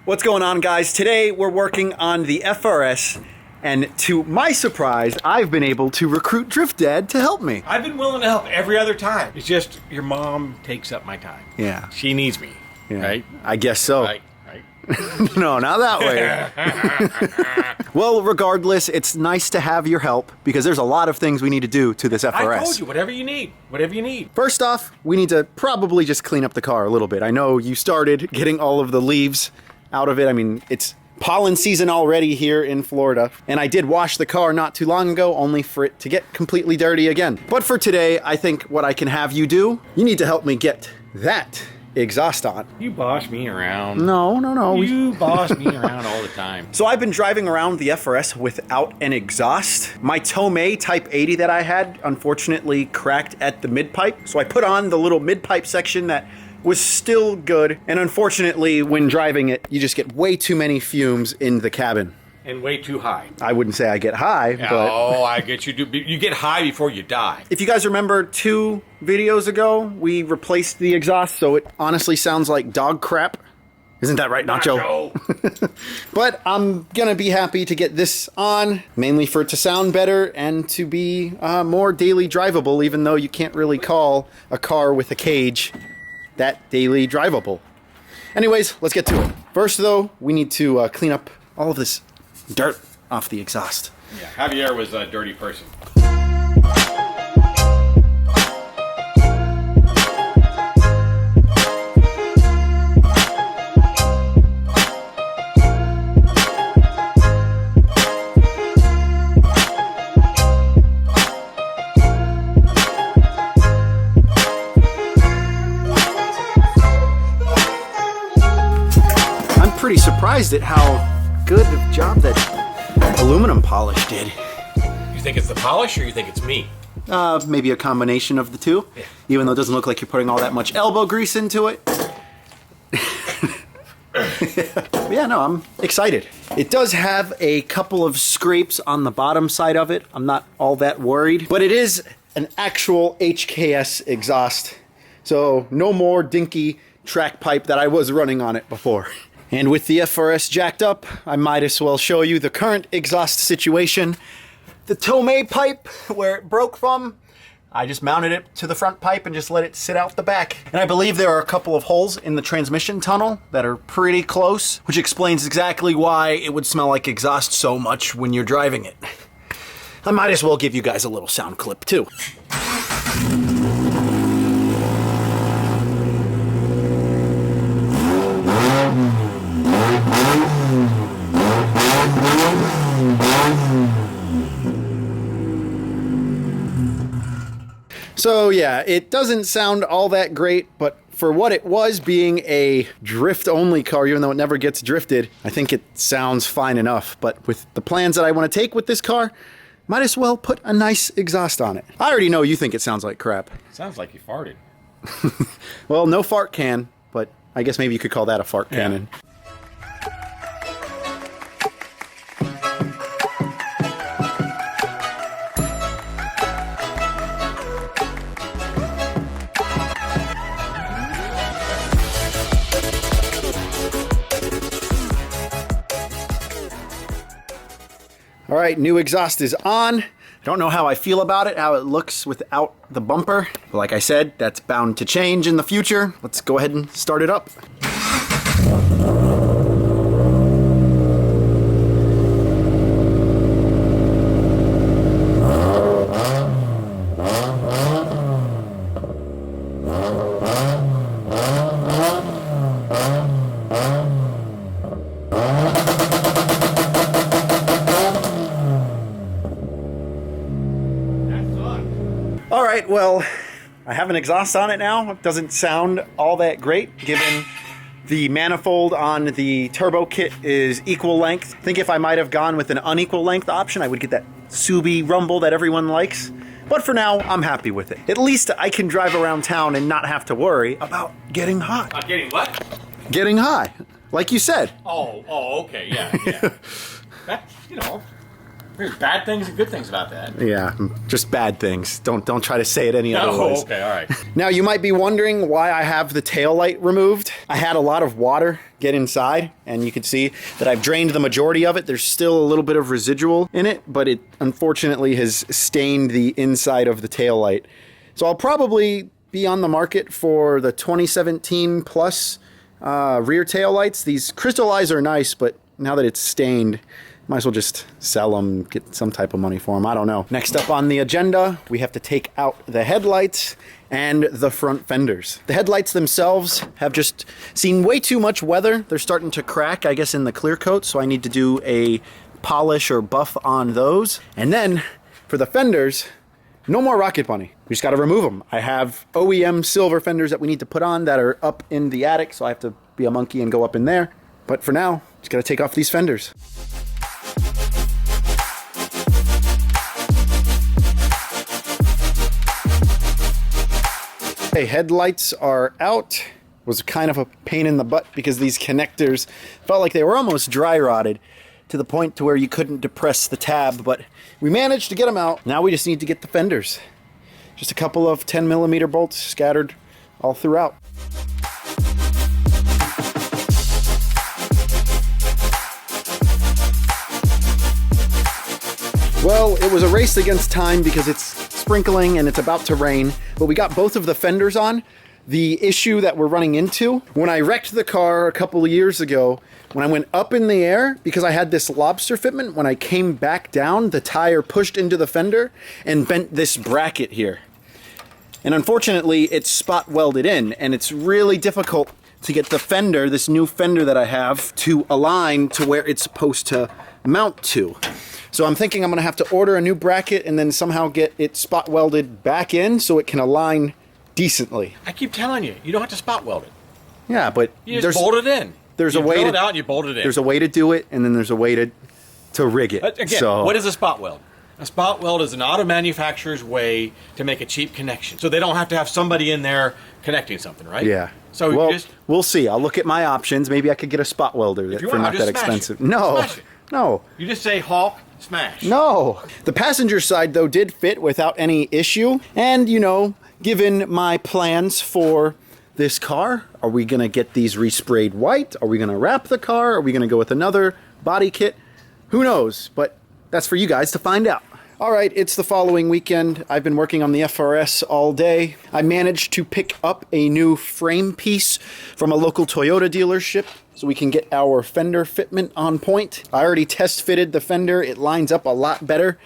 What's going on, guys? Today we're working on the FRS, and to my surprise, I've been able to recruit Drift Dad to help me. I've been willing to help every other time. It's just your mom takes up my time. Yeah. She needs me, right? I guess so. Right. No, not that way. Well, regardless, it's nice to have your help because there's a lot of things we need to do to this FRS. I told you, whatever you need. Whatever you need. First off, we need to probably just clean up the car a little bit. I know you started getting all of the leaves out of it. I mean, it's pollen season already here in Florida, and I did wash the car not too long ago, only for it to get completely dirty again. But for today, I think what I can have you do, you need to help me get that exhaust on. You boss me around. No. You boss me around all the time. So I've been driving around the FRS without an exhaust. My Tomei Type 80 that I had unfortunately cracked at the mid-pipe. So I put on the little mid-pipe section that was still good. And unfortunately, when driving it, you just get way too many fumes in the cabin. And way too high. I wouldn't say I get high, but... Oh, I get you. You get high before you die. If you guys remember 2 videos ago, we replaced the exhaust, so it honestly sounds like dog crap. Isn't that right, Nacho? But I'm gonna be happy to get this on, mainly for it to sound better and to be more daily drivable, even though you can't really call a car with a cage that daily drivable. Anyways, let's get to it. First, though, we need to clean up all of this dirt off the exhaust. Yeah, Javier was a dirty person. I'm pretty surprised at how good of job that aluminum polish did. You think it's the polish or you think it's me? Maybe a combination of the two. Yeah. Even though it doesn't look like you're putting all that much elbow grease into it. Yeah, no, I'm excited. It does have a couple of scrapes on the bottom side of it. I'm not all that worried, but it is an actual HKS exhaust. So no more dinky track pipe that I was running on it before. And with the FRS jacked up, I might as well show you the current exhaust situation. The Tomei pipe, where it broke from, I just mounted it to the front pipe and just let it sit out the back. And I believe there are a couple of holes in the transmission tunnel that are pretty close, which explains exactly why it would smell like exhaust so much when you're driving it. I might as well give you guys a little sound clip too. So yeah, it doesn't sound all that great, but for what it was, being a drift-only car, even though it never gets drifted, I think it sounds fine enough. But with the plans that I want to take with this car, might as well put a nice exhaust on it. I already know you think it sounds like crap. Sounds like you farted. Well, no fart can, but I guess maybe you could call that a fart cannon. All right, new exhaust is on. I don't know how I feel about it, how it looks without the bumper. But like I said, that's bound to change in the future. Let's go ahead and start it up. All right, well, I have an exhaust on it now. It doesn't sound all that great, given the manifold on the turbo kit is equal length. I think if I might have gone with an unequal length option, I would get that Subi rumble that everyone likes. But for now, I'm happy with it. At least I can drive around town and not have to worry about getting hot. Getting what? Getting high, like you said. Oh, okay, yeah. That's, There's bad things and good things about that. Yeah, just bad things. Don't try to say it any other ways. Okay, all right. Now, you might be wondering why I have the tail light removed. I had a lot of water get inside, and you can see that I've drained the majority of it. There's still a little bit of residual in it, but it unfortunately has stained the inside of the tail light. So I'll probably be on the market for the 2017 plus rear tail lights. These crystallized are nice, but now that it's stained, might as well just sell them, get some type of money for them. I don't know. Next up on the agenda, we have to take out the headlights and the front fenders. The headlights themselves have just seen way too much weather. They're starting to crack, I guess, in the clear coat, so I need to do a polish or buff on those. And then for the fenders, no more Rocket Bunny. We just got to remove them. I have OEM silver fenders that we need to put on that are up in the attic, so I have to be a monkey and go up in there. But for now, just got to take off these fenders. Okay, headlights are out. Was kind of a pain in the butt because these connectors felt like they were almost dry rotted to the point to where you couldn't depress the tab, but we managed to get them out. Now we just need to get the fenders. Just a couple of 10mm bolts scattered all throughout. Well, it was a race against time because it's sprinkling and it's about to rain, but we got both of the fenders on. The issue that we're running into, when I wrecked the car a couple of years ago, when I went up in the air, because I had this lobster fitment, when I came back down, the tire pushed into the fender and bent this bracket here. And unfortunately, it's spot welded in, and it's really difficult to get the fender, this new fender that I have, to align to where it's supposed to mount to. So I'm thinking I'm gonna have to order a new bracket and then somehow get it spot welded back in so it can align decently. I keep telling you, you don't have to spot weld it. Yeah, but You just bolt it in. There's you a way drill to it out and you bolt it in. There's a way to do it, and then there's a way to rig it. Again, so what is a spot weld? A spot weld is an auto manufacturer's way to make a cheap connection, so they don't have to have somebody in there connecting something, right? Yeah. So well, you just we'll see. I'll look at my options. Maybe I could get a spot welder if you for want, not just that smash expensive. it. No, Smash it. no. You just say Hulk smash. No. The passenger side, though, did fit without any issue. And, you know, given my plans for this car, are we going to get these resprayed white? Are we going to wrap the car? Are we going to go with another body kit? Who knows? But that's for you guys to find out. All right, it's the following weekend. I've been working on the FRS all day. I managed to pick up a new frame piece from a local Toyota dealership so we can get our fender fitment on point. I already test fitted the fender. It lines up a lot better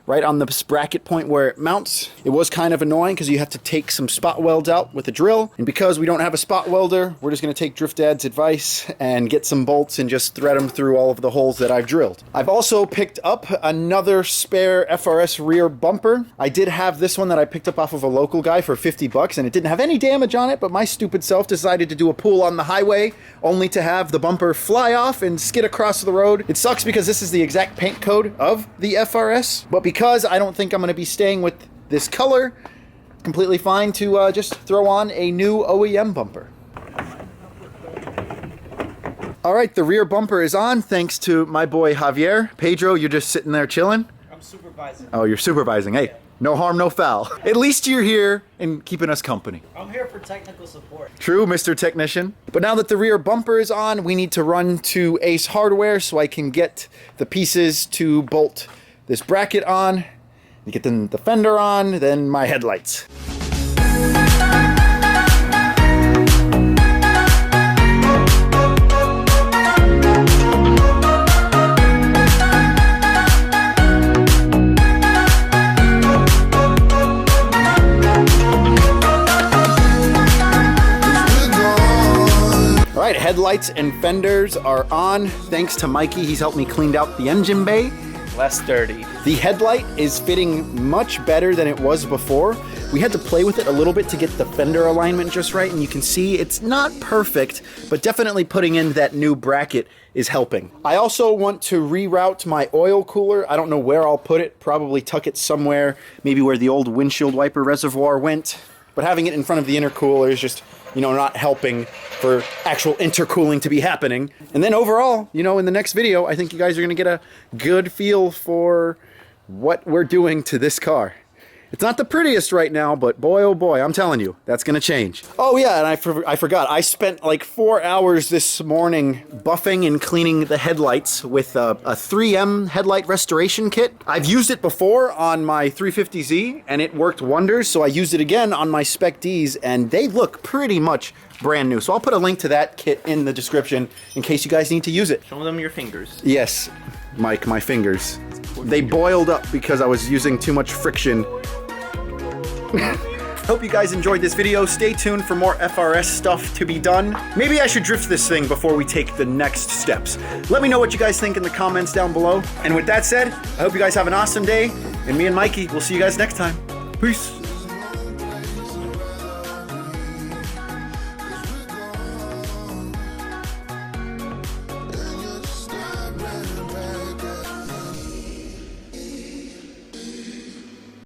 right on the bracket point where it mounts. It was kind of annoying because you have to take some spot welds out with a drill. And because we don't have a spot welder, we're just going to take Drift Dad's advice and get some bolts and just thread them through all of the holes that I've drilled. I've also picked up another spare FRS rear bumper. I did have this one that I picked up off of a local guy for 50 bucks, and it didn't have any damage on it, but my stupid self decided to do a pull on the highway only to have the bumper fly off and skid across the road. It sucks because this is the exact paint code of the FRS, but because I don't think I'm going to be staying with this color, completely fine to just throw on a new OEM bumper. All right, the rear bumper is on thanks to my boy Javier. Pedro, you're just sitting there chilling? I'm supervising. Oh, you're supervising. Hey, no harm, no foul. At least you're here and keeping us company. I'm here for technical support. True, Mr. Technician. But now that the rear bumper is on, we need to run to Ace Hardware so I can get the pieces to bolt this bracket on, and get the fender on, then my headlights. All right, headlights and fenders are on. Thanks to Mikey, he's helped me clean out the engine bay. Less dirty. The headlight is fitting much better than it was before. We had to play with it a little bit to get the fender alignment just right, and you can see it's not perfect, but definitely putting in that new bracket is helping. I also want to reroute my oil cooler. I don't know where I'll put it, probably tuck it somewhere, maybe where the old windshield wiper reservoir went, but having it in front of the intercooler is just you know, not helping for actual intercooling to be happening. And then overall, you know, in the next video, I think you guys are gonna get a good feel for what we're doing to this car. It's not the prettiest right now, but boy, oh boy, I'm telling you, that's gonna change. Oh yeah, and I forgot, I spent like 4 hours this morning buffing and cleaning the headlights with a 3M headlight restoration kit. I've used it before on my 350Z and it worked wonders, so I used it again on my Spec Ds and they look pretty much brand new. So I'll put a link to that kit in the description in case you guys need to use it. Show them your fingers. Yes, Mike, my fingers. They boiled up because I was using too much friction. Hope you guys enjoyed this video. Stay tuned for more FRS stuff to be done. Maybe I should drift this thing before we take the next steps. Let me know what you guys think in the comments down below. And with that said, I hope you guys have an awesome day. And me and Mikey will see you guys next time. Peace.